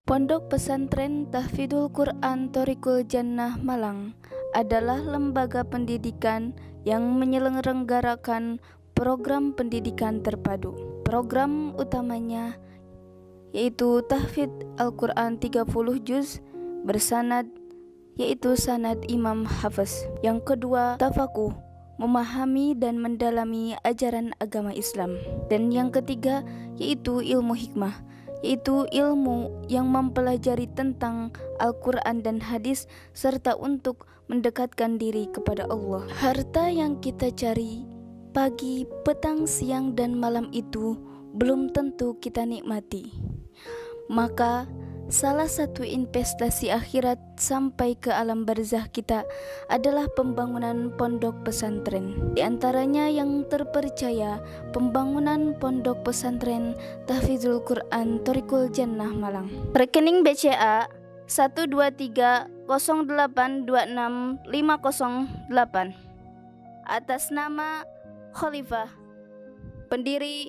Pondok Pesantren Tahfidzul Quran Thoriqul Jannah Malang adalah lembaga pendidikan yang menyelenggarakan program pendidikan terpadu. Program utamanya yaitu tahfidz Al-Quran 30 juz bersanad, yaitu sanad Imam Hafiz. Yang kedua, tafakuh, memahami dan mendalami ajaran agama Islam. Dan yang ketiga yaitu ilmu hikmah, yaitu ilmu yang mempelajari tentang Al-Quran dan hadis serta untuk mendekatkan diri kepada Allah. Harta yang kita cari pagi, petang, siang, dan malam itu belum tentu kita nikmati. Maka salah satu investasi akhirat sampai ke alam barzah kita adalah pembangunan pondok pesantren. Di antaranya yang terpercaya pembangunan pondok pesantren Tahfidzul Quran Thoriqul Jannah Malang. Rekening BCA 12308265508 atas nama Khalifah, pendiri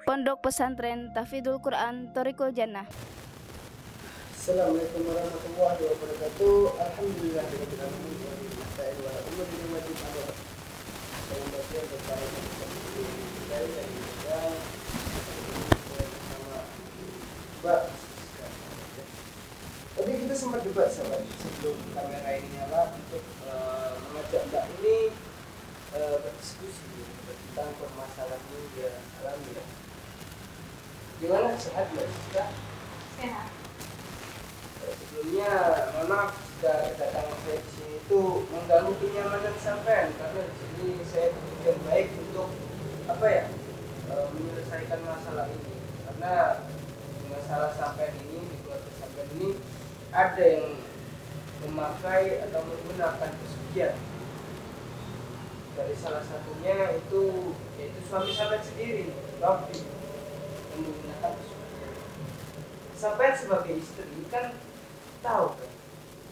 Pondok Pesantren Tahfidzul Quran Thoriqul Jannah. Assalamualaikum warahmatullahi wabarakatuh. Alhamdulillah rabbil alamin wa bihi wa umuri wa dinana. Salam bahagia kepada kita yang bersama Mbak. Tadi kita sempat debat sahabat sebelum kamera ini nyala untuk mengajak Mbak ini berdiskusi tentang permasalahan yang dia alami. Gimana, sehat Mbak? Sehat. Sebelumnya, mohon maaf sudah datang saya di sini itu mengganggu kenyamanan sampean, karena di sini saya bertujuan baik untuk menyelesaikan masalah ini. Karena masalah sampean ini di keluarga sampean ini ada yang memakai atau menggunakan pesugihan. Dari salah satunya itu yaitu suami sampean sendiri, Rafi, yang menggunakan pesugihan. Sampean sebagai istri kan tahu kan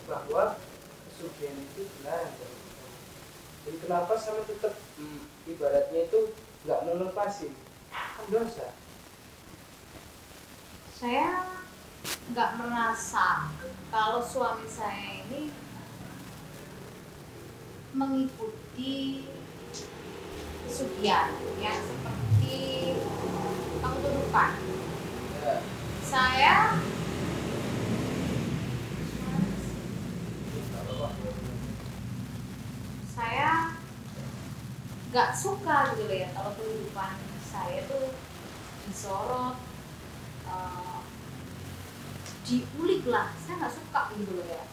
bahwa pesugihan itu dilarang. Dan kenapa sama tetap ibaratnya itu nggak mau lepasin? Kan dosa. Saya nggak merasa kalau suami saya ini mengikuti pesugihan yang seperti pengtudukan. Ya. Saya nggak suka gitu ya kalau kehidupan saya tuh disorot, diulik lah. Saya nggak suka gitu loh ya.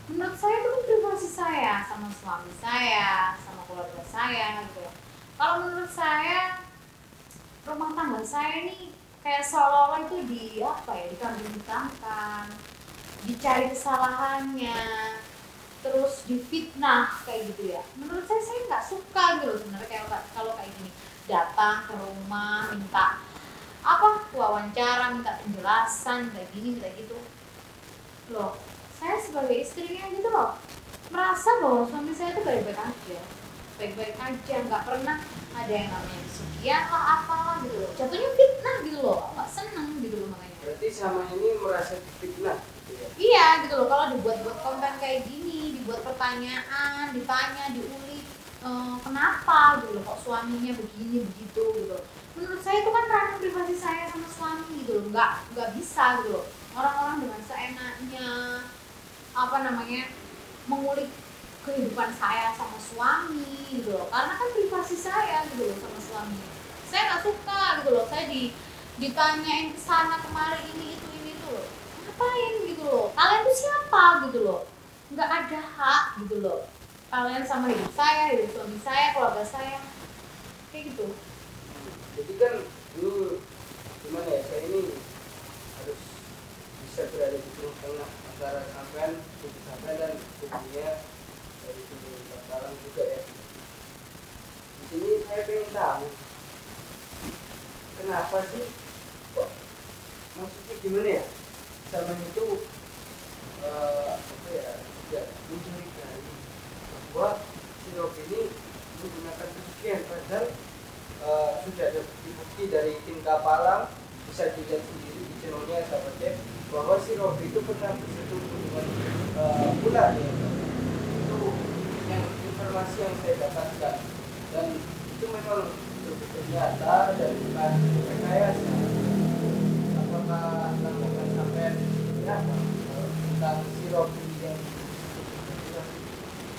Menurut saya itu privasi saya sama suami saya, sama keluarga saya gitu. Kalau menurut saya rumah tangga saya ini kayak seolah-olah itu dikambing-hitamkan, dicari kesalahannya, terus difitnah kayak gitu ya. Menurut saya nggak suka gitu sebenarnya kalau kayak gini, datang ke rumah minta wawancara, minta penjelasan kayak gini kayak gitu loh. Saya sebagai istrinya gitu loh merasa bahwa suami saya itu baik-baik aja, nggak pernah ada yang namanya pesugihan lah apalah gitu loh. Jatuhnya fitnah gitu loh, nggak seneng gitu loh makanya. Berarti sama ini merasa fitnah gitu ya? Iya gitu loh, kalau dibuat-buat konten kayak gini, dibuat pertanyaan, ditanya, diulik, kenapa gitu loh kok suaminya begini begitu gitu. Menurut saya itu kan ranah privasi saya sama suami gitu loh, nggak bisa gitu loh. Orang-orang dengan seenaknya mengulik kehidupan saya sama suami gitu loh, karena kan privasi saya gitu loh sama suami. Saya nggak suka gitu loh, saya ditanyain kesana kemari ini itu loh. Ngapain gitu loh, kalian tuh siapa gitu loh, nggak ada hak gitu loh kalian sama hidup saya, hidup suami saya, keluarga saya kayak gitu. Jadi kan ini gimana ya, saya ini harus bisa berada di tengah antara sampean dan kubunya dari kubu Batalang juga ya. Di sini saya pengen tahu kenapa sih kok, maksudnya gimana ya, zaman itu tidak mencurigai bahwa si Rob ini menggunakan pesugihan, padahal sudah ada bukti dari tim Kapalang, bisa dilihat sendiri di channelnya sahabat Dev, bahwa si Robi itu pernah bersetubuh dengan ular ya. Itu yang informasi yang saya dapatkan, dan itu memang ternyata dan bukan rekayasa. Apakah langganan sampai berapa tentang si Robi yang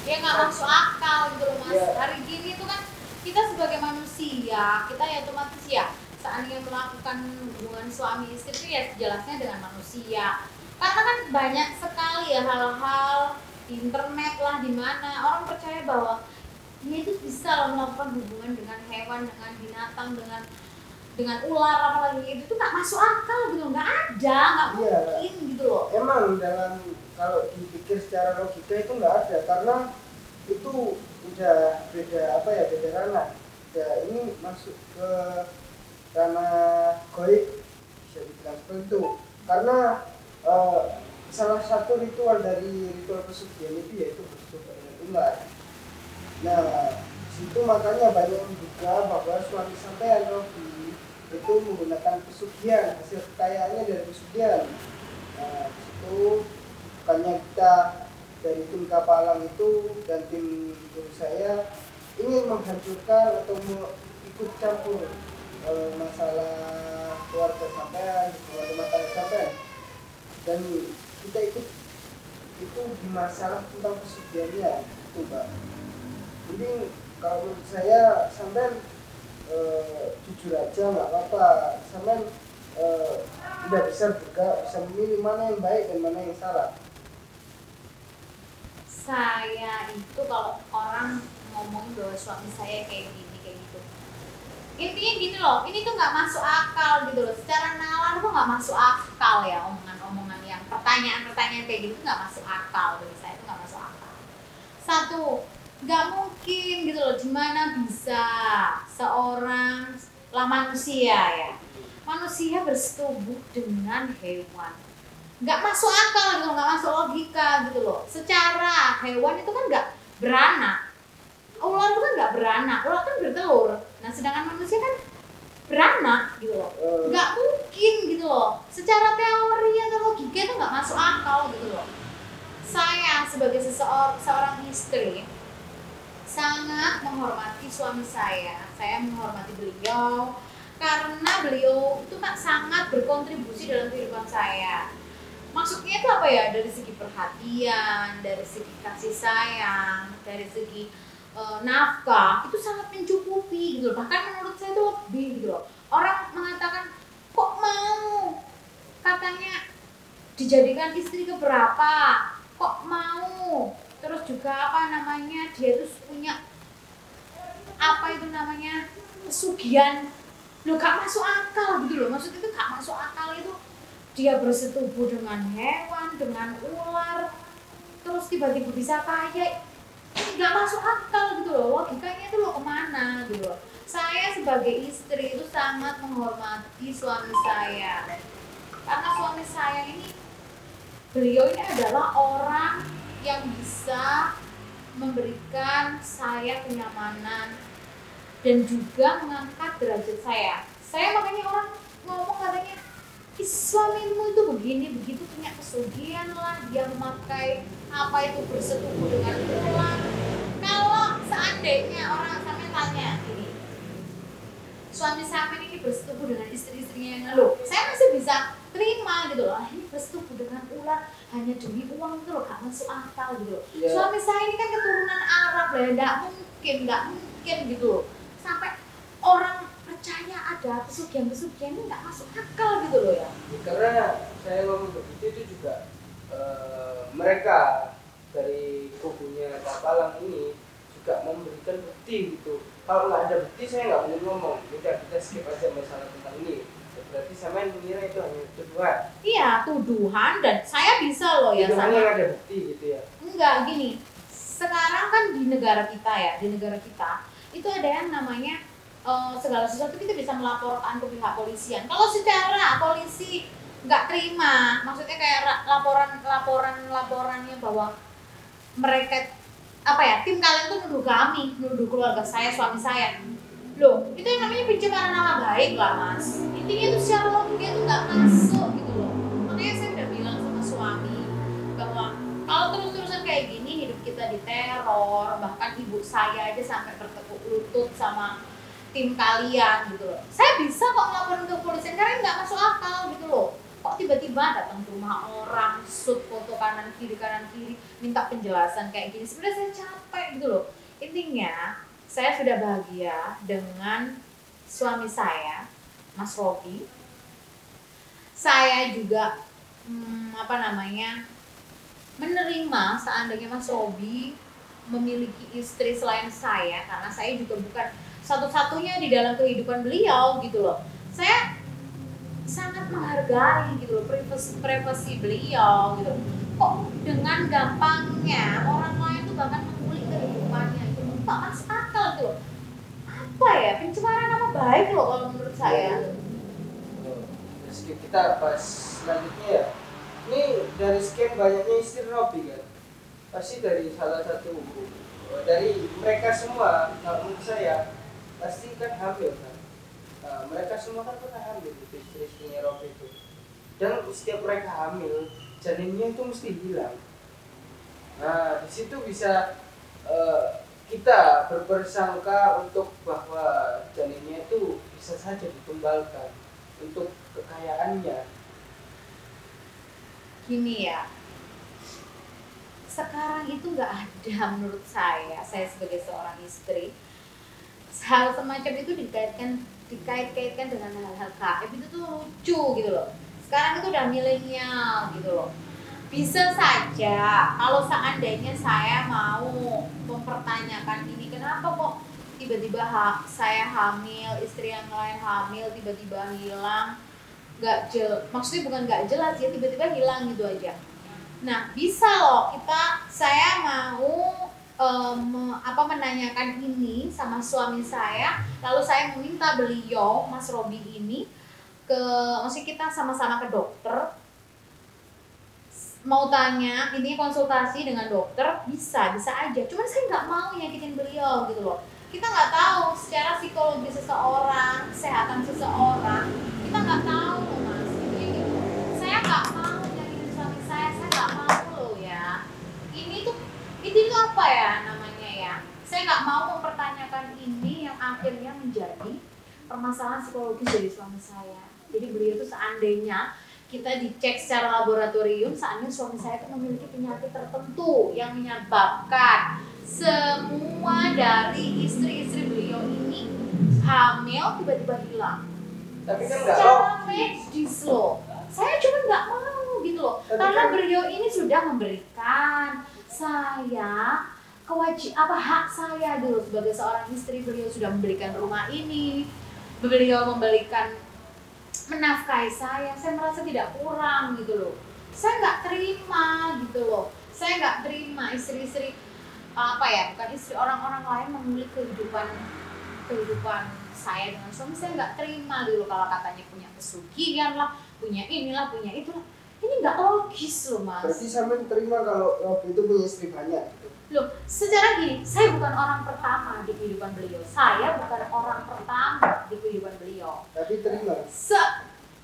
dia nggak masuk akal gitu loh mas. Yeah. Hari gini tuh kan kita sebagai manusia, kita ya otomatis ya seandainya melakukan hubungan suami istri itu ya jelasnya dengan manusia. Karena kan banyak sekali ya hal-hal di internet lah, di mana orang percaya bahwa dia itu bisa loh melakukan hubungan dengan hewan, dengan binatang, dengan ular apalagi, itu tuh nggak masuk akal gitu, nggak ada, nggak mungkin gitu loh. Emang dalam kalau dipikir secara logika itu nggak ada, karena itu udah beda beda ranah. Ya ini masuk ke ranah goib, bisa dibilang seperti itu. Karena salah satu ritual dari ritual pesugihan itu yaitu bersetubuh dengan ular. Nah, situ makanya banyak yang menduga bahwa suami sampean Robi itu menggunakan pesugihan, hasil kekayaannya dari pesugihan. Nah, itu bukannya kita dari tim Kapalang itu dan tim guru saya ingin menghancurkan atau ikut campur masalah keluarga sampean, keluarga matang sampean, dan kita ikut itu di masalah tentang pesugihannya itu Mbak. Jadi kalau menurut saya sampean jujur aja nggak apa-apa, sampean tidak bisa juga bisa memilih mana yang baik dan mana yang salah. Saya itu kalau orang ngomongin bahwa suami saya kayak gini kayak gitu, intinya gini loh, ini tuh nggak masuk akal gitu loh, secara nalar tuh nggak masuk akal ya, omongan-omongan yang pertanyaan-pertanyaan kayak gitu nggak masuk akal bagi saya, itu nggak masuk akal. Satu, nggak mungkin gitu loh, gimana bisa seorang manusia bersetubuh dengan hewan, nggak masuk akal gitu, nggak masuk logika gitu loh. Secara hewan itu kan nggak beranak, ular itu kan nggak beranak, ular kan bertelur. Nah sedangkan manusia kan beranak gitu loh, nggak mungkin gitu loh. Secara teori atau logika itu nggak masuk akal gitu loh. Saya sebagai seorang istri sangat menghormati suami saya menghormati beliau karena beliau itu sangat berkontribusi dalam kehidupan saya. Maksudnya itu apa ya, dari segi perhatian, dari segi kasih sayang, dari segi nafkah, itu sangat mencukupi gitu loh. Bahkan menurut saya itu lebih gitu loh. Orang mengatakan kok mau katanya dijadikan istri keberapa, kok mau, terus juga dia itu punya pesugihan, lo gak masuk akal gitu loh. Maksudnya itu gak masuk akal, itu dia bersetubuh dengan hewan, dengan ular, terus tiba-tiba bisa kaya, ini gak masuk akal gitu loh. Logikanya itu lo kemana gitu loh. Saya sebagai istri itu sangat menghormati suami saya, karena suami saya ini, beliau ini adalah orang yang bisa memberikan saya kenyamanan dan juga mengangkat derajat saya. Saya makanya orang ngomong katanya, suamimu itu begini begitu, punya pesugihan lah, dia memakai apa itu bersetubuh dengan ular. Kalau seandainya orang sampai tanya ini, suami sampai ini bersetubuh dengan istri-istrinya yang lalu, saya masih bisa terima gitu loh. Ini bersetubuh dengan ular hanya demi uang itu loh, gak masuk akal gitu loh. Yeah. Suami saya ini kan keturunan Arab lah, gak mungkin gitu loh. Sampai orang percaya ada pesugihan ini gak masuk akal gitu loh ya. Karena saya ngomong begitu itu juga mereka dari kubunya Kapalang ini juga memberikan bukti gitu. Kalau nggak ada bukti saya nggak boleh ngomong. Udah, kita skip aja masalah tentang ini. Berarti sama yang mengira itu hanya tuduhan. Iya, tuduhan, dan saya bisa loh ya tuduhan sama. Yang ada bukti gitu ya. Enggak, gini. Sekarang kan di negara kita itu ada yang namanya segala sesuatu kita bisa melaporkan ke pihak polisian. Kalau secara polisi nggak terima, maksudnya kayak laporannya bahwa mereka tim kalian tuh nuduh keluarga saya, suami saya. Loh, itu yang namanya pencemaran nama baik lah mas. Intinya itu secara logika itu nggak masuk gitu loh. Makanya saya udah kayak gini hidup kita diteror, bahkan ibu saya aja sampai bertekuk lutut sama tim kalian gitu loh. Saya bisa kok ngelaporin ke polisi karena nggak masuk akal gitu loh. Kok tiba-tiba datang ke rumah orang, shoot foto kanan kiri, minta penjelasan kayak gini. Sebenarnya saya capek gitu loh. Intinya saya sudah bahagia dengan suami saya, Mas Robi. Saya juga menerima seandainya Mas Robi memiliki istri selain saya, karena saya juga bukan satu-satunya di dalam kehidupan beliau gitu loh. Saya sangat menghargai gitu loh privasi beliau gitu. Kok dengan gampangnya orang lain tuh bahkan mengulik kehidupannya itu nggak masuk akal gitu loh. Apa ya, pencemaran nama baik loh kalau menurut saya. Terus kita pas selanjutnya ya, ini dari sekian banyaknya istri Robi kan, pasti dari salah satu dari mereka semua, kalau menurut saya pasti kan hamil kan. Mereka semua kan pernah hamil gitu, istri-istrinya Robi itu. Dan setiap mereka hamil, janinnya itu mesti hilang. Nah, di situ bisa kita berprasangka untuk bahwa janinnya itu bisa saja ditumbalkan untuk kekayaannya. Gini ya, sekarang itu nggak ada menurut saya sebagai seorang istri, hal semacam itu dikait-kaitkan dengan hal-hal gaib itu tuh lucu gitu loh. Sekarang itu udah milenial gitu loh. Bisa saja kalau seandainya saya mau mempertanyakan ini, kenapa kok tiba-tiba saya hamil, istri yang lain hamil, tiba-tiba hilang, maksudnya bukan nggak jelas ya, tiba-tiba hilang gitu aja. Nah, bisa loh saya mau menanyakan ini sama suami saya, lalu saya meminta beliau, Mas Robi ini, maksudnya kita sama-sama ke dokter, mau tanya, intinya konsultasi dengan dokter, bisa aja. Cuman saya nggak mau nyakitin beliau gitu loh. Kita nggak tahu secara psikologi seseorang, kesehatan seseorang, kita nggak tahu loh Mas. Gitu. Saya nggak mau nyakitin suami saya nggak mau loh ya. Ini tuh apa ya namanya ya? Saya nggak mau mempertanyakan ini yang akhirnya menjadi permasalahan psikologis dari suami saya. Jadi beliau tuh seandainya kita dicek secara laboratorium, seandainya suami saya itu memiliki penyakit tertentu yang menyebabkan semua dari istri-istri beliau ini hamil tiba-tiba hilang. Tapi kan nggak secara medis loh. Saya cuma nggak mau gitu loh. Karena beliau ini sudah memberikan saya hak saya dulu sebagai seorang istri. Beliau sudah memberikan rumah ini, beliau menafkahi saya merasa tidak kurang gitu loh. Saya nggak terima gitu loh. Saya nggak terima istri-istri bukan istri orang-orang lain mengulik kehidupan saya dengan suami. Saya nggak terima dulu kalau katanya punya pesugihan lah, punya inilah, punya itulah. Ini nggak logis loh Mas. Berarti sampai terima kalau Robi itu punya istri banyak gitu. Loh, secara gini, saya bukan orang pertama di kehidupan beliau. Saya bukan orang pertama di kehidupan beliau. Tapi terima?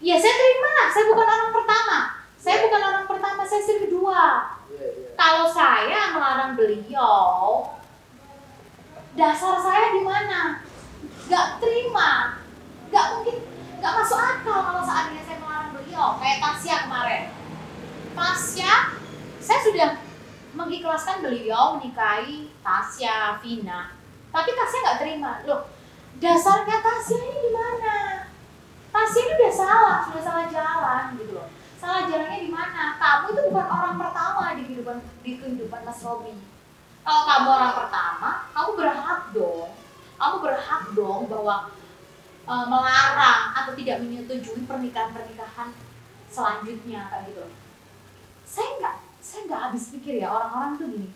Ya saya terima. Saya bukan orang pertama. Saya istri kedua. Kalau saya melarang beliau, dasar saya di mana? Gak terima. Gak mungkin, gak masuk akal kalau seandainya saya melarang beliau. Kayak Tasya kemarin. Tasya, saya sudah mengikhlaskan beliau menikahi Tasya, Vina. Tapi Tasya nggak terima. Loh, dasarnya Tasya ini di mana? Tasya ini sudah salah jalan gitu loh. Salah jalannya di mana? Kamu itu bukan orang pertama di kehidupan Mas Robi. Kalau kamu orang pertama, kamu berhak dong bahwa melarang atau tidak menyetujui pernikahan selanjutnya kayak gitu. Saya nggak habis pikir ya, orang-orang tuh gini.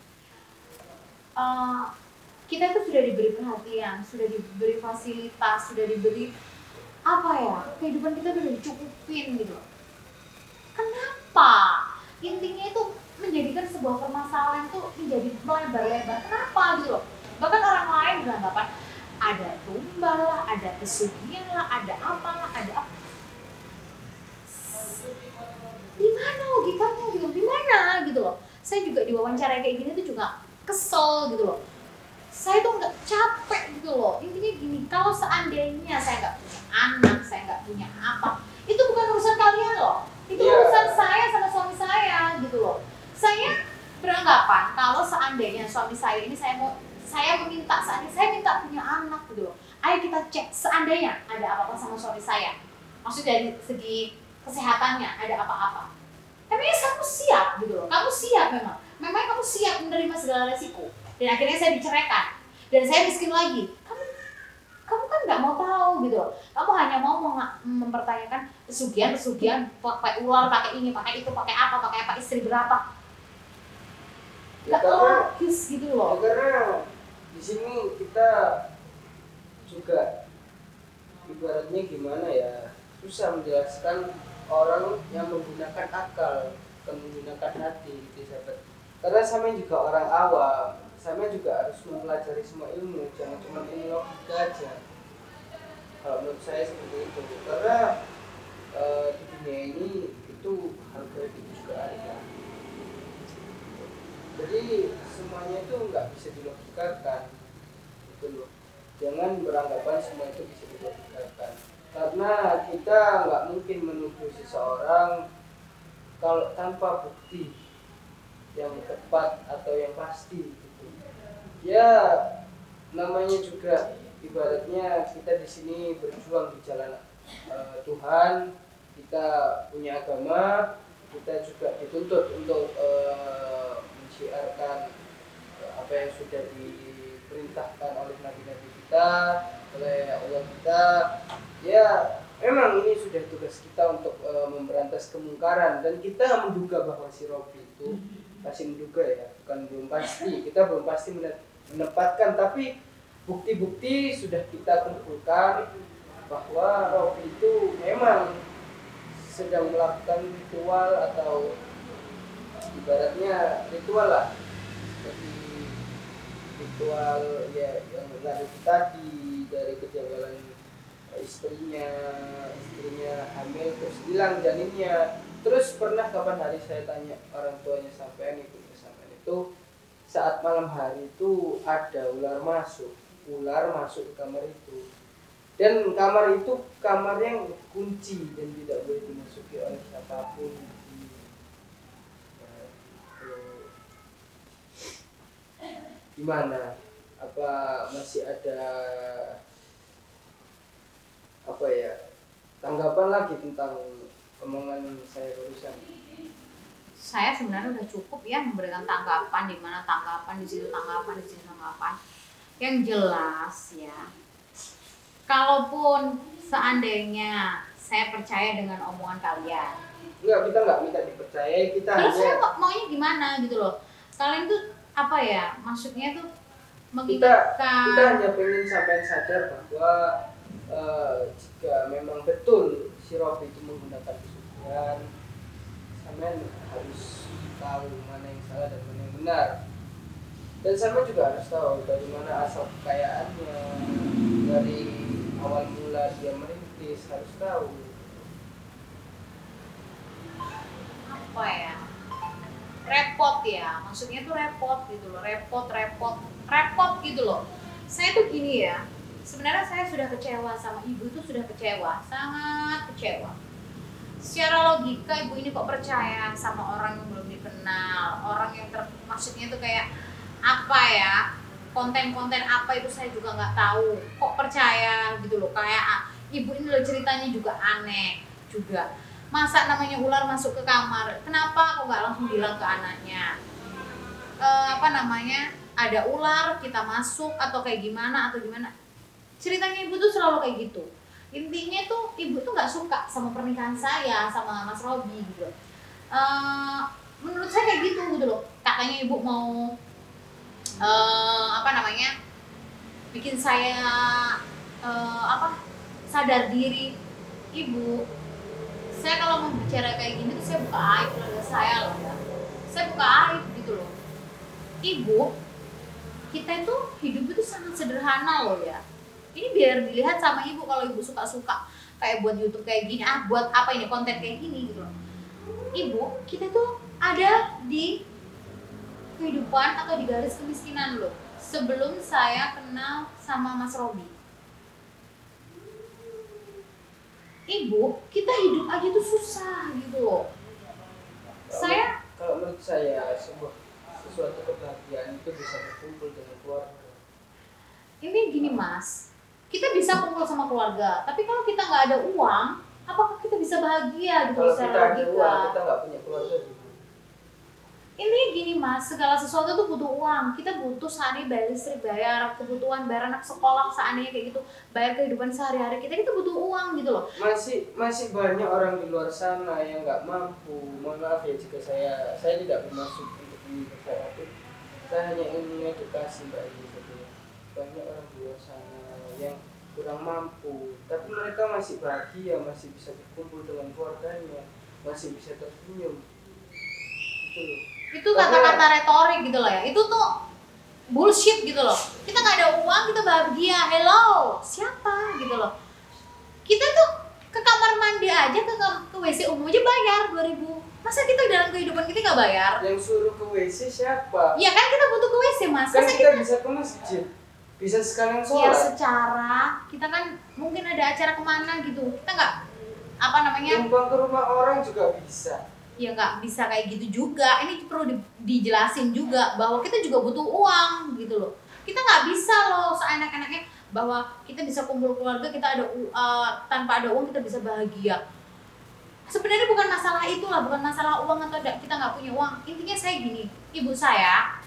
Kita itu sudah diberi perhatian, sudah diberi fasilitas, sudah diberi kehidupan kita udah dicukupin gitu. Kenapa? Intinya itu menjadikan sebuah permasalahan itu menjadi melebar-lebar. Kenapa gitu loh? Bahkan orang lain beranggapan ada tumbal lah, ada pesugihan lah, ada apalah, ada apa. Di mana logikanya gitu? Di mana gitu loh? saya juga diwawancara kayak gini tuh juga kesel gitu loh. Saya tuh nggak capek gitu loh. Intinya gini, kalau seandainya saya nggak punya anak, saya nggak punya apa, itu bukan urusan kalian loh. Itu urusan saya sama suami saya gitu loh. Saya beranggapan kalau seandainya suami saya ini saya meminta, seandainya saya minta punya anak gitu loh. Ayo kita cek seandainya ada apa-apa sama suami saya. Maksudnya dari segi kesehatannya ada apa-apa. Emangnya kamu siap gitu loh. Kamu siap memang kamu siap menerima segala resiko. Dan akhirnya saya diceraikan dan saya miskin lagi. Kamu kan nggak mau tahu gitu loh. Kamu hanya mau mempertanyakan pesugihan, pakai ular, pakai ini, pakai itu, pakai apa, istri berapa. Nggak logis gitu loh. Karena di sini kita juga ibaratnya gimana ya, susah menjelaskan orang yang menggunakan akal, bukan menggunakan hati gitu sahabat. Karena sama juga orang awam, sama juga harus mempelajari semua ilmu, jangan cuma ilmu logika aja. Kalau menurut saya seperti itu. Karena di dunia ini itu harga hidup juga ada. Jadi semuanya itu nggak bisa dilogikakan, gitu loh. Jangan beranggapan semua itu bisa dilogikakan. Karena kita nggak mungkin menuduh seseorang kalau tanpa bukti yang tepat atau yang pasti gitu. Ya namanya juga ibaratnya kita di sini berjuang di jalan Tuhan, kita punya agama, kita juga dituntut untuk mensiarkan apa yang sudah diperintahkan oleh nabi-nabi kita, oleh Allah kita. Ya memang ini sudah tugas kita untuk memberantas kemungkaran, dan kita menduga bahwa si Robi itu masih menduga ya, bukan belum pasti. Kita belum pasti menempatkan, tapi bukti-bukti sudah kita kumpulkan bahwa Robi itu memang sedang melakukan ritual atau ibaratnya ritual lah, seperti ritual ya yang lari tadi dari kejanggalan istrinya hamil terus hilang janinnya. Terus pernah kapan hari saya tanya orang tuanya sampean itu saat malam hari itu ada ular masuk ke kamar itu, dan kamar itu kamar yang kunci dan tidak boleh dimasuki oleh siapapun. Gimana? Apa masih ada apa ya tanggapan lagi tentang omongan saya barusan? Saya sebenarnya udah cukup ya memberikan tanggapan, di mana tanggapan di sini tanggapan. Yang jelas ya, kalaupun seandainya saya percaya dengan omongan kalian, kita nggak minta dipercayai, kita terus hanya saya maunya gimana gitu loh. Kalian tuh apa ya, maksudnya tuh mengingatkan, kita hanya pengen sampai sadar bahwa jika memang betul si Robi itu menggunakan pesugihan, sampean harus tahu mana yang salah dan mana yang benar. Dan sama juga harus tahu dari mana asal kekayaannya, dari awal mula dia merintis, harus tahu. apa ya, repot ya, maksudnya tuh repot gitu loh, repot gitu loh. Saya tuh gini ya, sebenarnya saya sudah kecewa sama ibu, tuh sudah kecewa, sangat kecewa. Secara logika ibu ini kok percaya sama orang yang belum dikenal, orang yang maksudnya tuh kayak apa ya, konten-konten apa itu saya juga nggak tahu, kok percaya gitu loh. Kayak ibu ini loh ceritanya juga aneh juga. Masa namanya ular masuk ke kamar, kenapa kok nggak langsung bilang ke anaknya ada ular kita masuk atau kayak gimana ceritanya ibu tuh selalu kayak gitu. Intinya tuh ibu tuh nggak suka sama pernikahan saya sama Mas Robi gitu. Menurut saya kayak gitu loh. Katanya ibu mau bikin saya sadar diri. Ibu, saya kalau mau bicara kayak gini tuh saya buka aib keluarga saya loh ya. Saya buka aib gitu loh. Ibu, kita itu hidup itu sangat sederhana loh ya. Ini biar dilihat sama ibu, kalau ibu suka-suka kayak buat YouTube kayak gini, buat apa ini konten kayak gini gitu loh. Ibu, kita tuh ada di kehidupan atau di garis kemiskinan loh sebelum saya kenal sama Mas Robi. Ibu, kita hidup aja tuh susah gitu loh. Kalau menurut saya sesuatu kebahagiaan itu bisa berkumpul dengan keluarga. Ini gini Mas, kita bisa kumpul sama keluarga, tapi kalau kita nggak ada uang, apakah kita bisa bahagia gitu Kalau secara kita ada logika? uang, kita nggak punya keluarga gitu. Ini gini Mas, segala sesuatu tuh butuh uang. Kita butuh seandainya bayar listrik, bayar kebutuhan, bayar anak sekolah, seandainya kayak gitu, bayar kehidupan sehari-hari kita butuh uang gitu loh. Masih banyak orang di luar sana yang nggak mampu. Mohon maaf ya jika saya tidak bermaksud untuk menyebutkan, tapi saya hanya ingin mengedukasi Mbak ini saja. Banyak orang di luar sana yang kurang mampu, tapi mereka masih bahagia, masih bisa berkumpul dengan keluarganya, masih bisa tersenyum. Gitu loh. Itu kata-kata retorik gitu loh ya. Itu tuh bullshit gitu loh. Kita nggak ada uang, kita bahagia. Hello, siapa gitu loh. Kita tuh ke kamar mandi aja, ke WC umum aja bayar 2.000. Masa kita dalam kehidupan kita nggak bayar? Yang suruh ke WC siapa? Ya kan kita butuh ke WC Mas. Kan Masa kita bisa ke masjid, bisa sekalian ya sholat. secara kita kan mungkin ada acara kemana gitu. Kita nggak apa namanya? Numpang ke rumah orang juga bisa. Ya nggak bisa kayak gitu juga. Ini perlu dijelasin juga bahwa kita juga butuh uang gitu loh. Kita nggak bisa loh seenak-enaknya bahwa kita bisa kumpul keluarga, kita ada tanpa ada uang kita bisa bahagia. Sebenarnya bukan masalah itulah, bukan masalah uang atau kita nggak punya uang. Intinya saya gini, ibu saya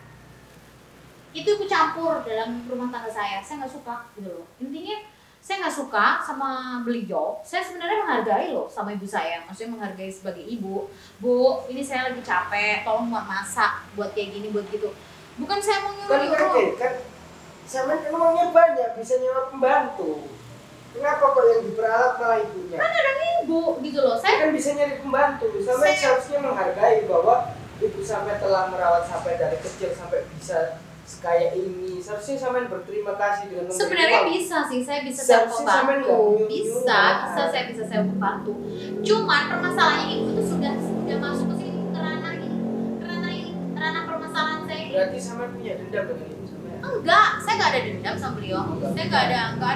itu ikut campur dalam rumah tangga saya nggak suka gitu loh. Intinya saya nggak suka sama beliau. Saya sebenarnya menghargai loh sama ibu saya, maksudnya menghargai sebagai ibu. Bu, ini saya lagi capek, tolong buat masak, buat kayak gini, buat gitu. Bukan saya mau nyuruh. Kan sama uangnya banyak, bisa nyewa pembantu. Kenapa kok yang diperalat malah ibunya? Kan ada ibu gitu loh. Saya kan bisa nyari pembantu. Sampai seharusnya menghargai bahwa ibu sampai telah merawat sampai dari kecil sampai bisa kayak ini. Seharusnya sampean berterima kasih dengan sebenarnya bisa sih, saya bisa saya membantu. Bisa saya bisa saya membantu. Cuman permasalahannya ibu itu sudah masuk ke sini ke ranah ini, ranah permasalahan saya ini. Berarti sampean punya dendam dengan ibu sampean? Enggak, saya nggak ada dendam sama beliau. Saya nggak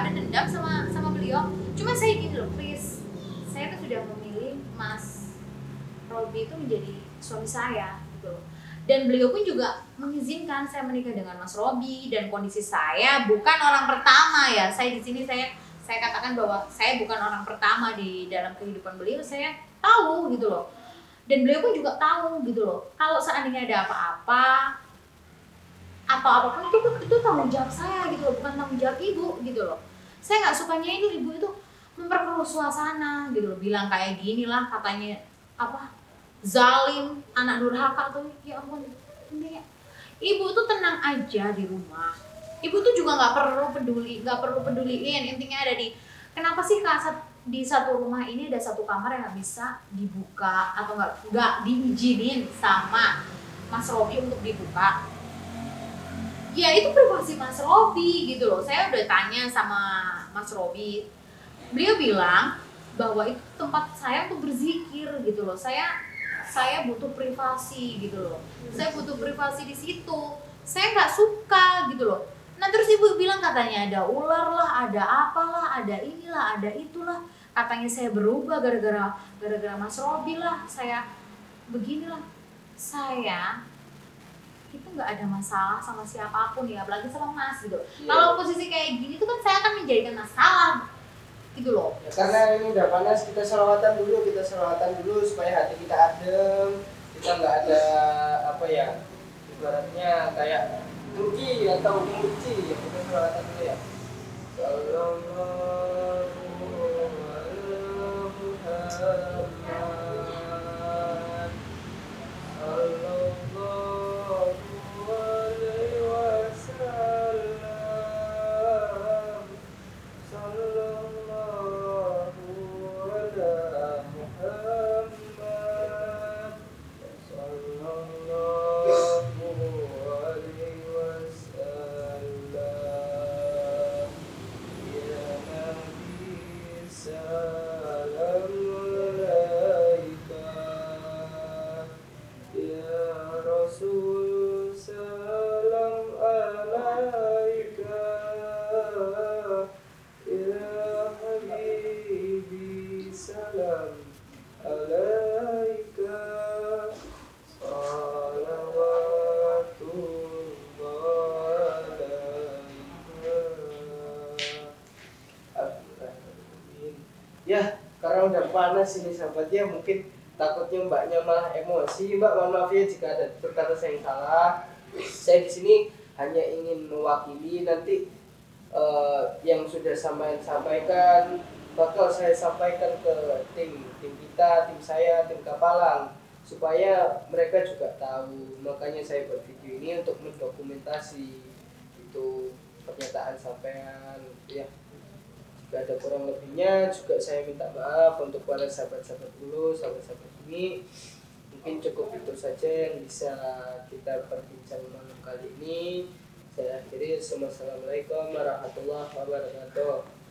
ada dendam sama beliau. Cuma saya gini loh, please. Saya tuh sudah memilih Mas Robi itu menjadi suami saya gitu loh. Dan beliau pun juga mengizinkan saya menikah dengan Mas Robi, dan kondisi saya bukan orang pertama ya. Saya di sini saya katakan bahwa saya bukan orang pertama di dalam kehidupan beliau. Saya tahu gitu loh. Dan beliau pun juga tahu gitu loh. Kalau seandainya ada apa-apa atau apapun itu tanggung jawab saya gitu loh, bukan tanggung jawab ibu gitu loh. Saya nggak sukanya ini ibu itu memperkeruh suasana gitu loh, bilang kayak gini lah katanya apa zalim, anak durhaka tuh. Ya ampun, intinya ibu tuh tenang aja di rumah. Ibu tuh juga nggak perlu peduliin. Intinya ada di kenapa sih di satu rumah ini ada satu kamar yang nggak bisa dibuka atau nggak diizinin sama Mas Robi untuk dibuka. Ya itu privasi Mas Robi gitu loh. Saya udah tanya sama Mas Robi, beliau bilang bahwa itu tempat saya untuk berzikir gitu loh. Saya butuh privasi gitu loh. Saya butuh privasi di situ. Saya nggak suka gitu loh. Nah terus ibu bilang katanya ada ular lah, ada apalah, ada inilah, ada itulah. Katanya saya berubah gara-gara Mas Robi lah. Saya beginilah. Saya itu nggak ada masalah sama siapapun ya, apalagi sama Mas gitu. Kalau posisi kayak gini tuh kan saya akan menjadikan masalah gitu loh. Ya, karena ini udah panas, kita selawatan dulu supaya hati kita adem, kita nggak ada apa ya, ibaratnya kayak Turki atau Turki ya, kita selawatan dulu ya. Ya, karena udah panas ini sahabat ya, mungkin takutnya mbaknya malah emosi. Mbak, mohon maaf ya jika ada berkata saya yang salah. Saya di sini hanya ingin mewakili, nanti yang sudah sampaikan bakal saya sampaikan ke tim kita, tim saya, tim Kapalang, supaya mereka juga tahu. Makanya saya buat video ini untuk mendokumentasi itu pernyataan sampean ya. Jika ada kurang lebihnya juga saya minta maaf untuk para sahabat-sahabat dulu, sahabat-sahabat ini. Mungkin cukup itu saja yang bisa kita perbincang malam kali ini. Saya akhiri. Assalamualaikum warahmatullahi wabarakatuh.